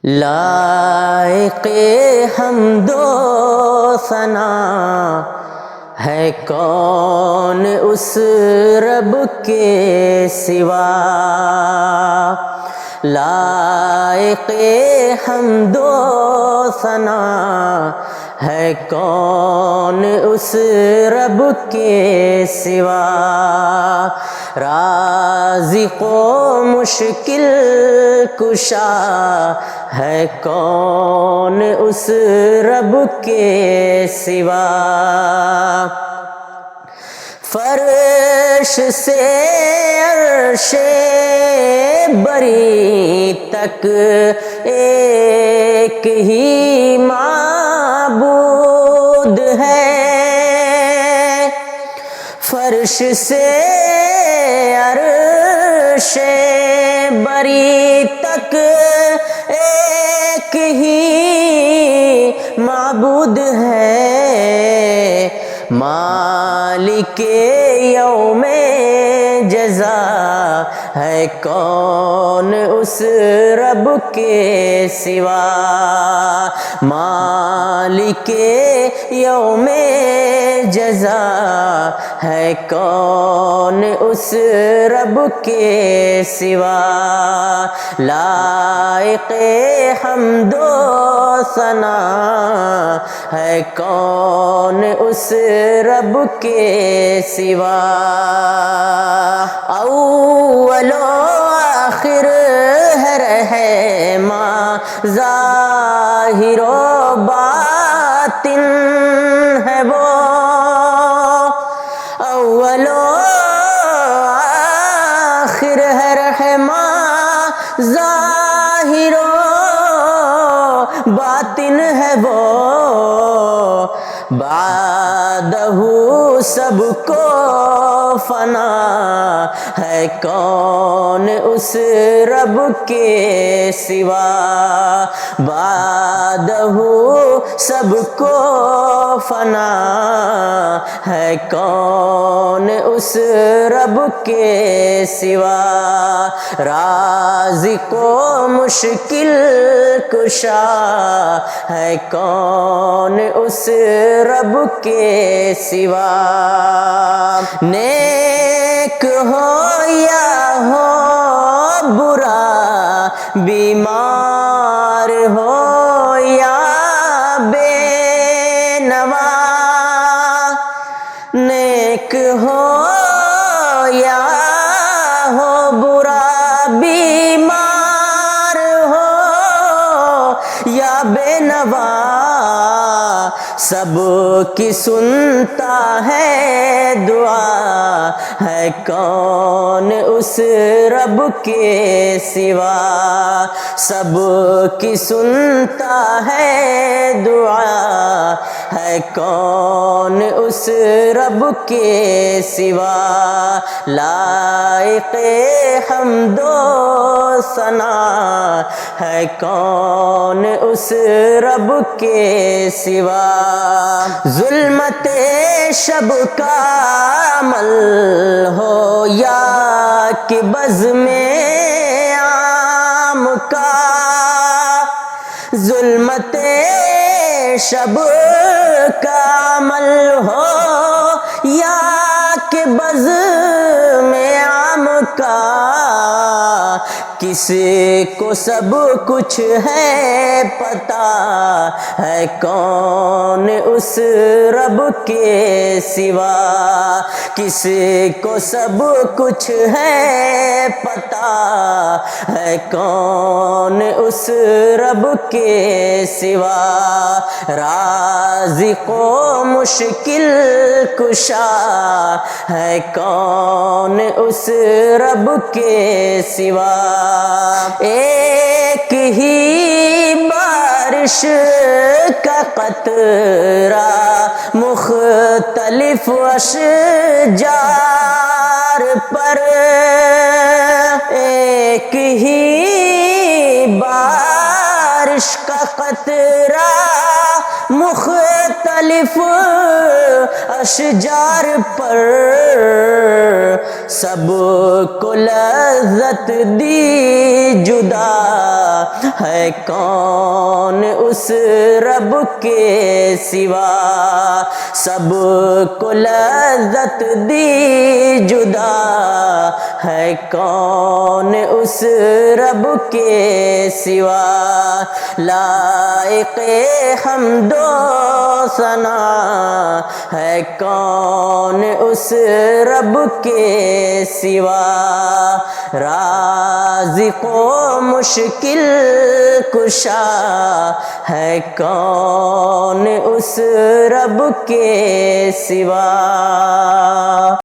لائق حمد و ثنا ہے کون اس رب کے سوا، لائق حمد و ثنا ہے کون اس رب کے سوا، رازق و مشکل کشا ہے کون اس رب کے سوا، فرش سے عرش بری تک ایک ہی معبود ہے، فرش سے عرش بری تک ایک ہی معبود ہے، مالک یوم جزا ہے کون اس رب کے سوا، مالک یوم جزا ہے کون اس رب کے سوا، لائق حمد و ثنا ہے کون اس رب کے سوا، اول و آخر ہے رحماں ظاہر و باطن ہے وہ، اول و آخر ہے رحماں ظاہر و باطن ہے وہ، بعدہ سب کو فنا ہے کون اس رب کے سوا، بعدہ سب کو فنا ہے کون اس رب کے سوا، رازق و مشکل کشا ہے کون اس رب کے سوا، نیک ہو یا ہو برا، بیمار ہو یا بے نوا، نیک ہو یا ہو برا، بیمار ہو یا بے نوا، سب کی سنتا ہے دعا ہے کون اس رب کے سوا، سب کی سنتا ہے دعا ہے کون اس رب کے سوا، لائق حمد و ثنا ہے کون اس رب کے سوا، ظلمت شب کا عمل ہو یا کہ بزم عام کا، ظلمت شب کا عمل ہو یا کہ بزم عام کا، کسی کو سب کچھ ہے پتا ہے کون اس رب کے سوا، کسی کو سب کچھ ہے پتا ہے کون اس رب کے سوا، رازق و مشکل کشا ہے کون اس رب کے سوا، ایک ہی بارش کا قطرہ مختلف اشجار پر، ایک ہی بارش کا قطرہ مختلف اشجار پر، سب کو لذت دی جدا ہے کون اس رب کے سوا، سب کو لذت دی جدا ہے کون اس رب کے سوا، لائق حمد و ثنا ہے کون اس رب کے سوا، رازق و مشکل کشا ہے کون اس رب کے سوا۔